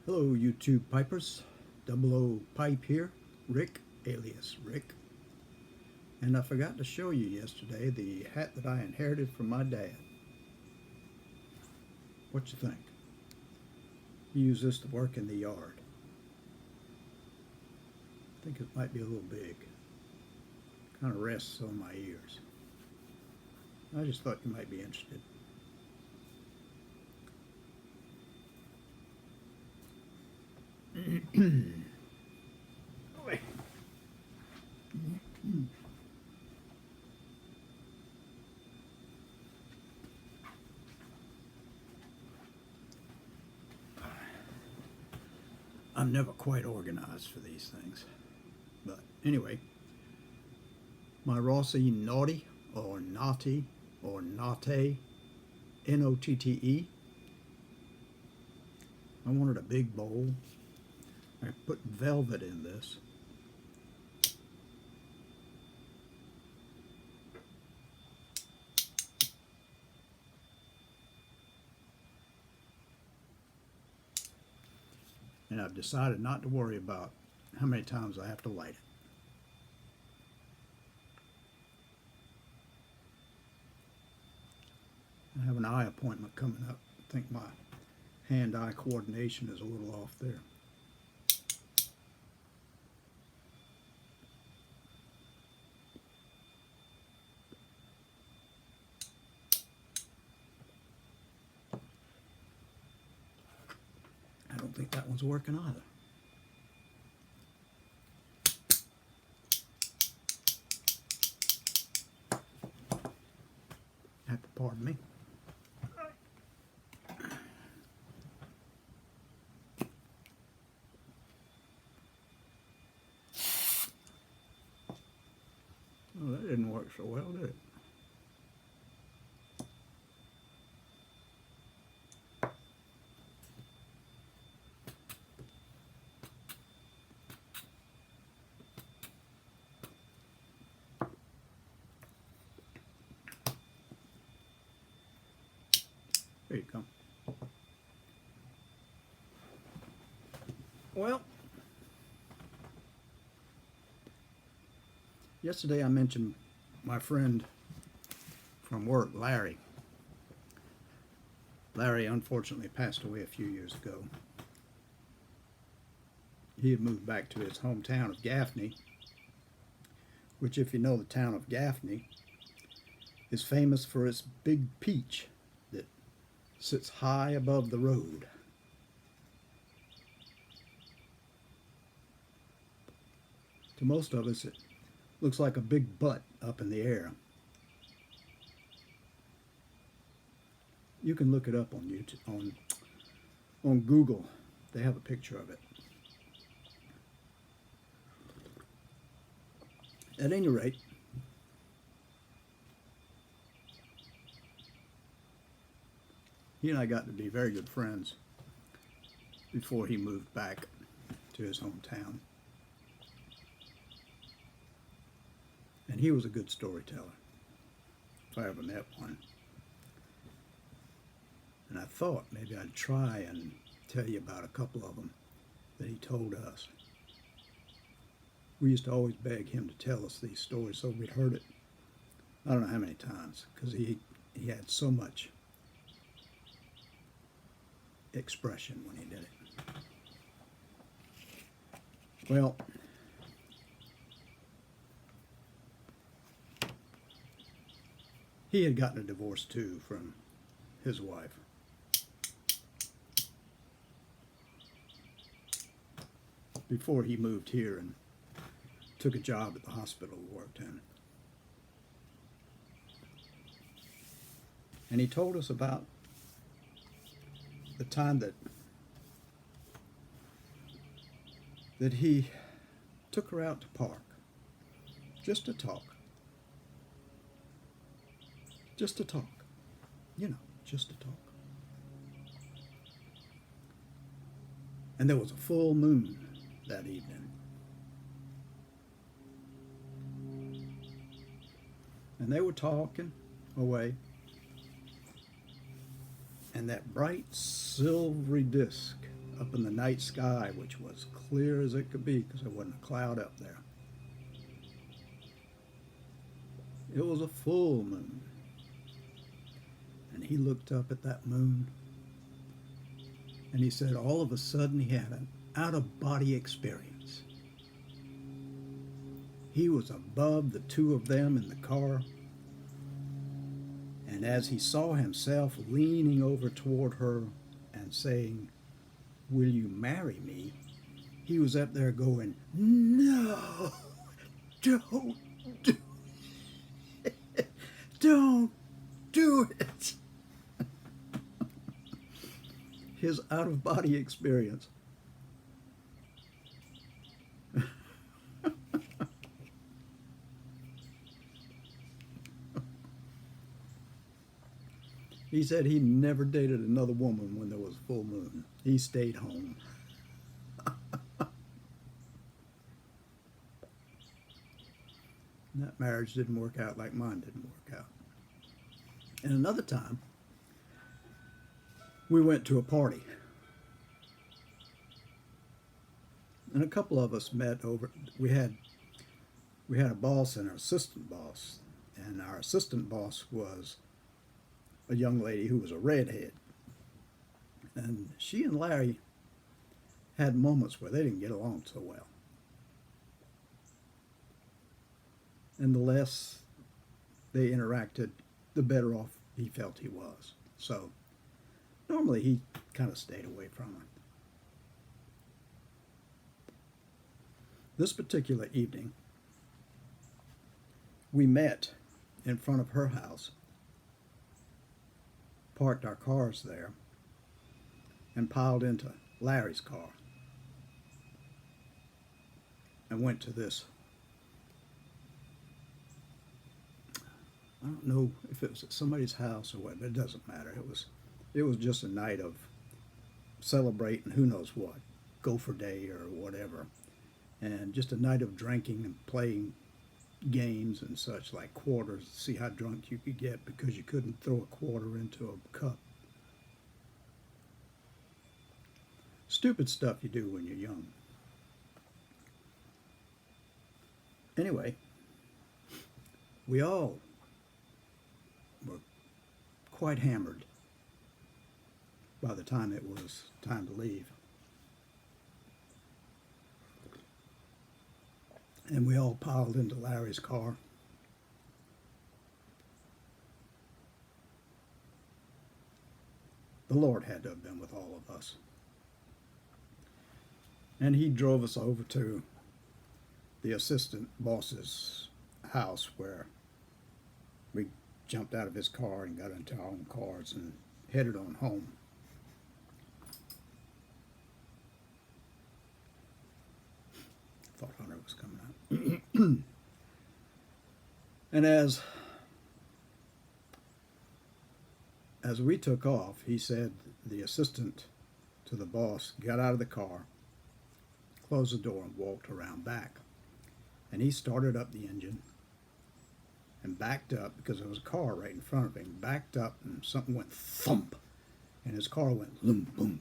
Hello, YouTube Pipers. Double O Pipe here, Rick, alias Rick. And I forgot to show you yesterday the hat that I inherited from my dad. What you think? He used this to work in the yard. I think it might be a little big. Kind of rests on my ears. I just thought you might be interested. I'm never quite organized for these things. But anyway, my Rossi Naughty or Naughty or Natte, Notte. I wanted a big bowl. I put velvet in this. And I've decided not to worry about how many times I have to light it. I have an eye appointment coming up. I think my hand-eye coordination is a little off there. I don't think that one's working either. Have to pardon me. Oh, that didn't work so well, did it? There you go. Well, yesterday I mentioned my friend from work, Larry. Larry unfortunately passed away a few years ago. He had moved back to his hometown of Gaffney, which, if you know the town of Gaffney, is famous for its big peach that sits high above the road. To most of us, it looks like a big butt up in the air. You can look it up on YouTube, on Google. They have a picture of it. At any rate, he and I got to be very good friends before he moved back to his hometown. And he was a good storyteller, if I ever met one. And I thought maybe I'd try and tell you about a couple of them that he told us. We used to always beg him to tell us these stories so we'd heard it I don't know how many times, because he had so much expression when he did it. Well, he had gotten a divorce too from his wife. Before he moved here and took a job at the hospital he worked in. And he told us about the time that he took her out to park, just to talk. Just to talk. You know, just to talk. And there was a full moon that evening. And they were talking away. And that bright silvery disc up in the night sky, which was clear as it could be because there wasn't a cloud up there. It was a full moon. And he looked up at that moon and he said all of a sudden he had an out-of-body experience. He was above the two of them in the car, and as he saw himself leaning over toward her and saying, "Will you marry me?" he was up there going, "No, don't do it. Don't do it." His out-of-body experience. He said he never dated another woman when there was full moon. He stayed home. That marriage didn't work out like mine didn't work out. And another time, we went to a party. And a couple of us met over. We had a boss and an assistant boss. And our assistant boss was a young lady who was a redhead. And she and Larry had moments where they didn't get along so well. And the less they interacted, the better off he felt he was. So normally he kind of stayed away from her. This particular evening, we met in front of her house, parked our cars there, and piled into Larry's car and went to this. I don't know if it was at somebody's house or what, but it doesn't matter. It was just a night of celebrating who knows what, Gopher Day or whatever, and just a night of drinking and playing games and such, like quarters, to see how drunk you could get because you couldn't throw a quarter into a cup. Stupid stuff you do when you're young. Anyway, we all were quite hammered by the time it was time to leave. And we all piled into Larry's car. The Lord had to have been with all of us. And he drove us over to the assistant boss's house, where we jumped out of his car and got into our own cars and headed on home. Thought Hunter was coming out. And as we took off, he said the assistant to the boss got out of the car, closed the door, and walked around back. And he started up the engine and backed up because there was a car right in front of him. Backed up and something went thump, and his car went loom boom.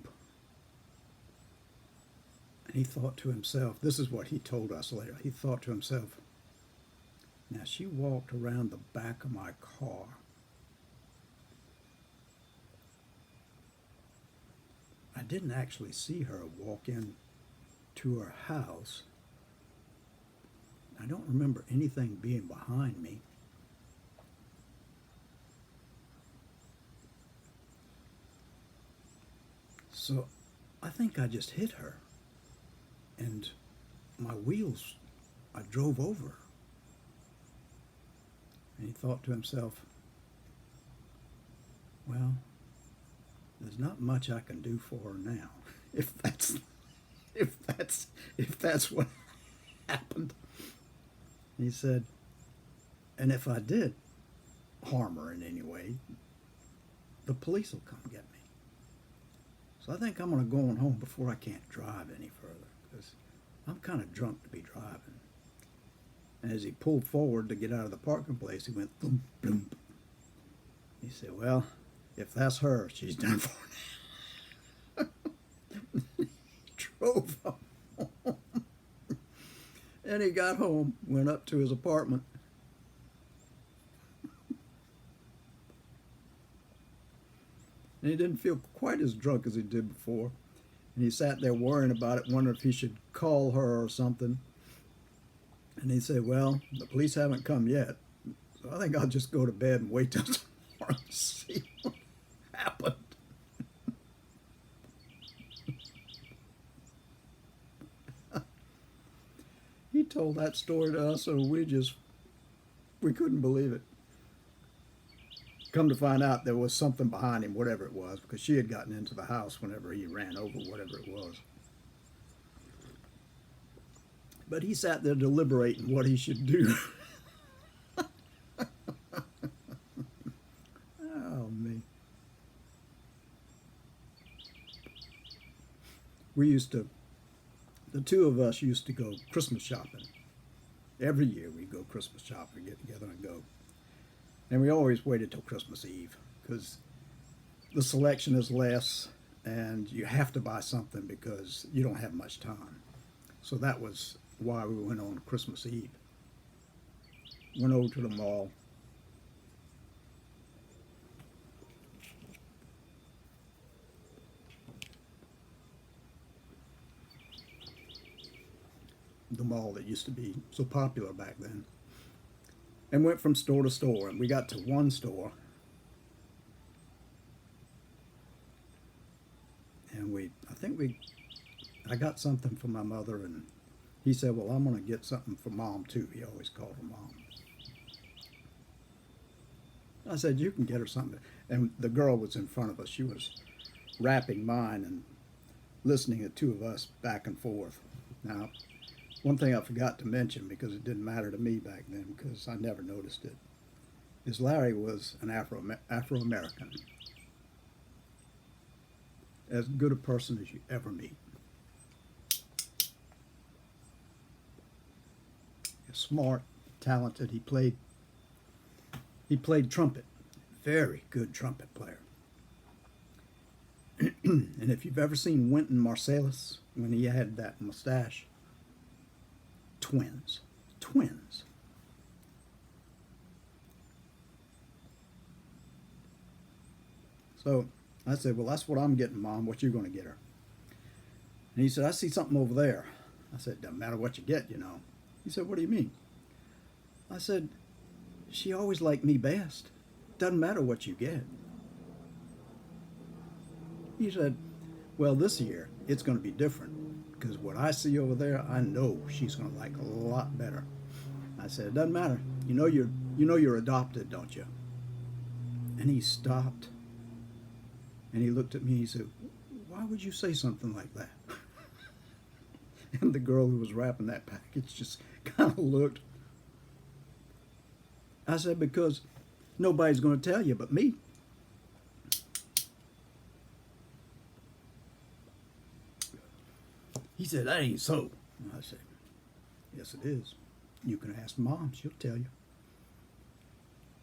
And he thought to himself, this is what he told us later, he thought to himself, now she walked around the back of my car. I didn't actually see her walk in to her house. I don't remember anything being behind me. So I think I just hit her. And my wheels, I drove over her. And he thought to himself, well, there's not much I can do for her now, if that's what happened. He said, and if I did harm her in any way, the police will come get me. So I think I'm going to go on home before I can't drive any further, because I'm kind of drunk to be driving. And as he pulled forward to get out of the parking place, he went thump, thump. He said, well, if that's her, she's done for now. drove home. And he got home, went up to his apartment. And he didn't feel quite as drunk as he did before. And he sat there worrying about it, wondering if he should call her or something. And he said, well, the police haven't come yet, so I think I'll just go to bed and wait till tomorrow to see what happened. He told that story to us, and we couldn't believe it. Come to find out there was something behind him, whatever it was, because she had gotten into the house whenever he ran over whatever it was. But he sat there deliberating what he should do. Oh, me. The two of us used to go Christmas shopping. Every year we'd go Christmas shopping, get together and go. And we always waited till Christmas Eve because the selection is less and you have to buy something because you don't have much time. So that was why we went on Christmas Eve. Went over to the mall. The mall that used to be so popular back then. And went from store to store, and we got to one store, and I got something for my mother, and he said, well, I'm going to get something for Mom too. He always called her Mom. I said, you can get her something. And the girl was in front of us. She was wrapping mine and listening to the two of us back and forth. Now, one thing I forgot to mention, because it didn't matter to me back then, because I never noticed it, is Larry was an Afro-American. As good a person as you ever meet. Smart, talented. He played trumpet. Very good trumpet player. And if you've ever seen Wynton Marsalis, when he had that mustache, twins. So I said, well, that's what I'm getting, Mom. What you going to get her? And he said, I see something over there. I said, doesn't matter what you get, you know. He said, what do you mean? I said, she always liked me best. Doesn't matter what you get. He said, well, this year it's going to be different. Because what I see over there, I know she's going to like a lot better. I said, it doesn't matter. You know you're adopted, don't you? And he stopped. And he looked at me and he said, why would you say something like that? And the girl who was wrapping that package just kind of looked. I said, because nobody's going to tell you but me. He said, that ain't so. I said, yes, it is. You can ask Mom. She'll tell you.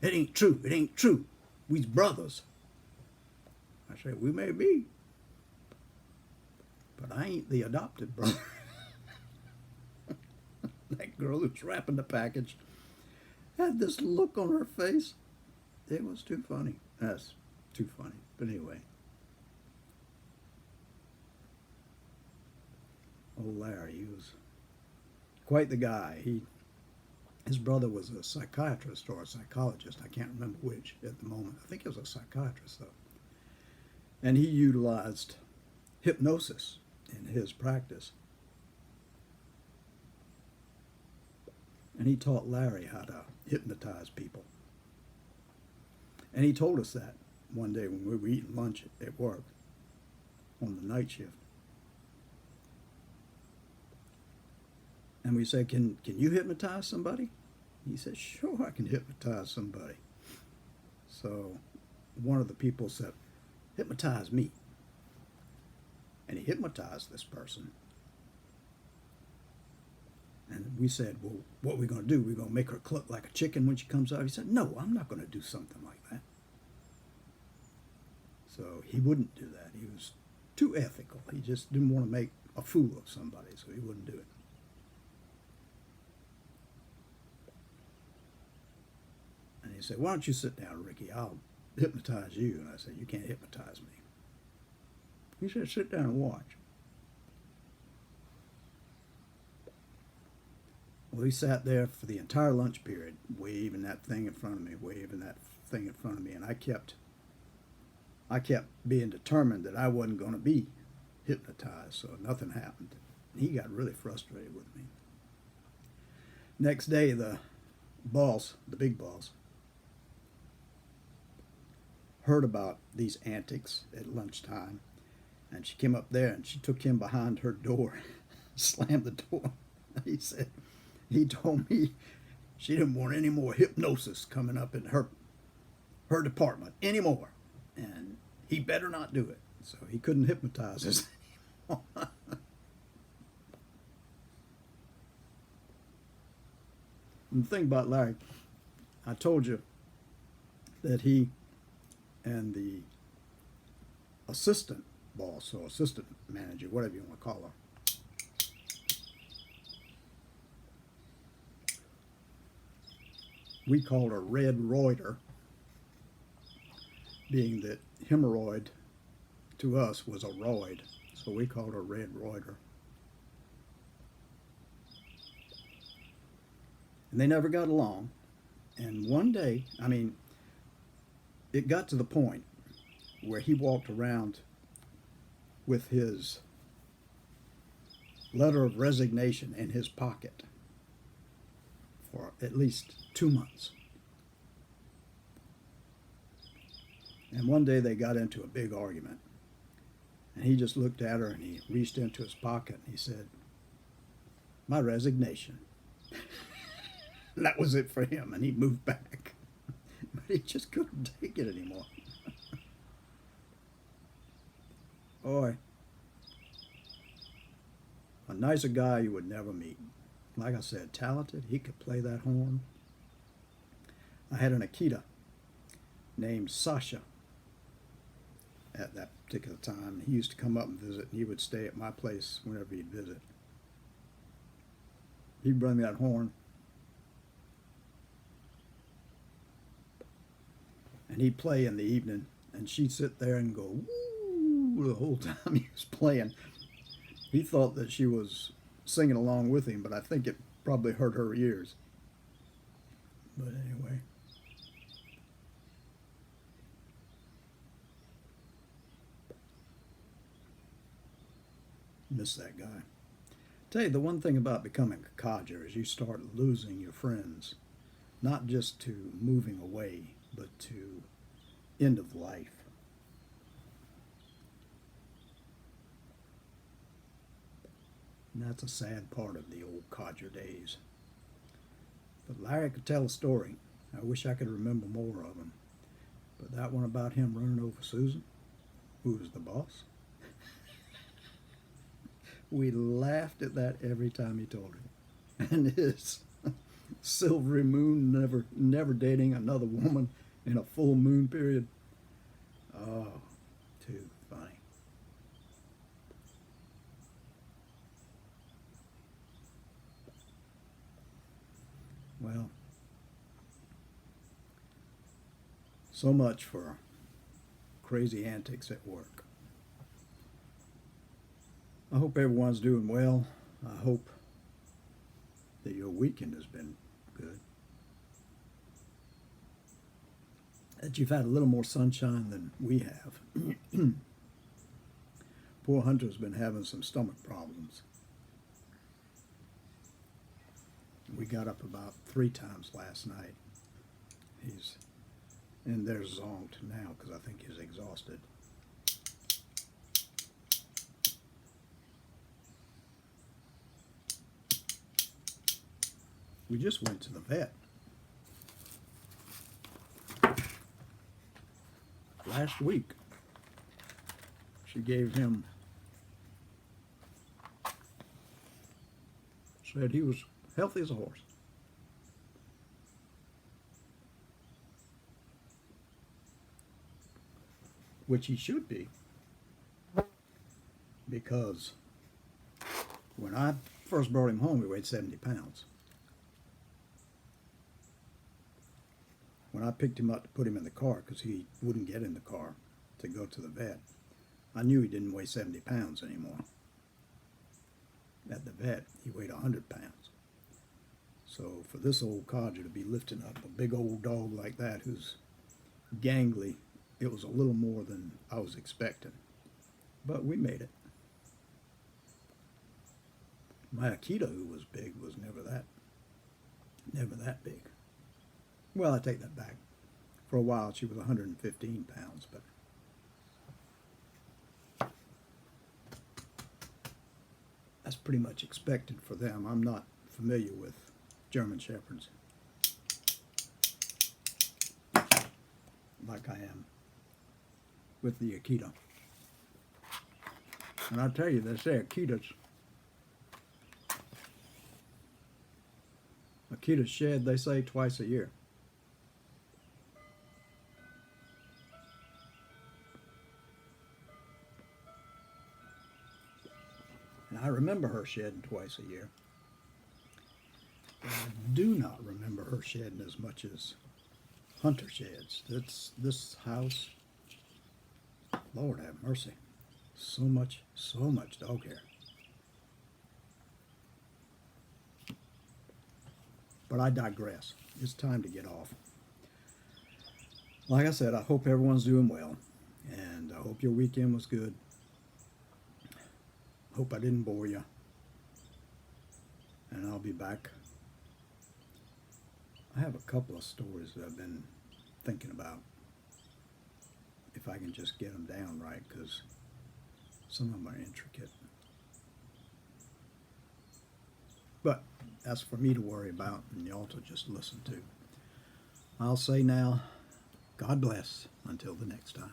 It ain't true. It ain't true. We's brothers. I said, we may be. But I ain't the adopted brother. That girl who's wrapping the package had this look on her face. It was too funny. That's too funny. But anyway. Old Larry, he was quite the guy. His brother was a psychiatrist or a psychologist. I can't remember which at the moment. I think he was a psychiatrist, though. And he utilized hypnosis in his practice. And he taught Larry how to hypnotize people. And he told us that one day when we were eating lunch at work on the night shift. And we said, can you hypnotize somebody? He said, sure, I can hypnotize somebody. So one of the people said, hypnotize me. And he hypnotized this person. And we said, well, what are we going to do? We're going to make her cluck like a chicken when she comes out. He said, no, I'm not going to do something like that. So he wouldn't do that. He was too ethical. He just didn't want to make a fool of somebody, so he wouldn't do it. And he said, "Why don't you sit down, Ricky? I'll hypnotize you." And I said, "You can't hypnotize me." He said, "Sit down and watch." Well, he sat there for the entire lunch period, waving that thing in front of me, waving that thing in front of me, and I kept being determined that I wasn't going to be hypnotized, so nothing happened. He got really frustrated with me. Next day, the boss, the big boss, heard about these antics at lunchtime, and she came up there and she took him behind her door, slammed the door. He told me she didn't want any more hypnosis coming up in her department anymore, and he better not do it. So he couldn't hypnotize us anymore. And the thing about Larry, I told you that he and the assistant boss or assistant manager, whatever you want to call her, we called her Red Reuter, being that hemorrhoid to us was a roid, so we called her Red Reuter. And they never got along. And one day, I mean, it got to the point where he walked around with his letter of resignation in his pocket for at least 2 months. And one day they got into a big argument. And he just looked at her and he reached into his pocket and he said, "My resignation." And that was it for him, and he moved back. But he just couldn't take it anymore. Boy, a nicer guy you would never meet. Like I said, talented. He could play that horn. I had an Akita named Sasha at that particular time. He used to come up and visit, and he would stay at my place whenever he'd visit. He'd run that horn, and he'd play in the evening, and she'd sit there and go, "Woo," the whole time he was playing. He thought that she was singing along with him, but I think it probably hurt her ears. But anyway. Miss that guy. Tell you, the one thing about becoming a codger is you start losing your friends, not just to moving away, but to end of life. And that's a sad part of the old codger days. But Larry could tell a story. I wish I could remember more of them. But that one about him running over Susan, who was the boss, we laughed at that every time he told it. And his silvery moon, never dating another woman in a full moon period. Oh, too funny. Well, so much for crazy antics at work. I hope everyone's doing well. I hope that your weekend has been good. That you've had a little more sunshine than we have. Poor Hunter's been having some stomach problems. We got up about 3 times last night. He's in there zonked now because I think he's exhausted. We just went to the vet last week. She gave him, said he was healthy as a horse. Which he should be, because When I first brought him home, he weighed 70 pounds. When I picked him up to put him in the car, because he wouldn't get in the car to go to the vet, I knew he didn't weigh 70 pounds anymore. At the vet, he weighed 100 pounds. So for this old codger to be lifting up a big old dog like that who's gangly, it was a little more than I was expecting. But we made it. My Akita, who was big, was never that big. Well, I take that back. For a while, she was 115 pounds, but that's pretty much expected for them. I'm not familiar with German Shepherds like I am with the Akita. And I tell you, they say Akitas shed, they say, twice a year. And I remember her shedding twice a year. But I do not remember her shedding as much as Hunter sheds. This house, Lord have mercy, so much dog hair. But I digress. It's time to get off. Like I said, I hope everyone's doing well, and I hope your weekend was good. Hope I didn't bore you. And I'll be back. I have a couple of stories that I've been thinking about, if I can just get them down right, because some of them are intricate. But that's for me to worry about and y'all to just listen to. I'll say now, God bless until the next time.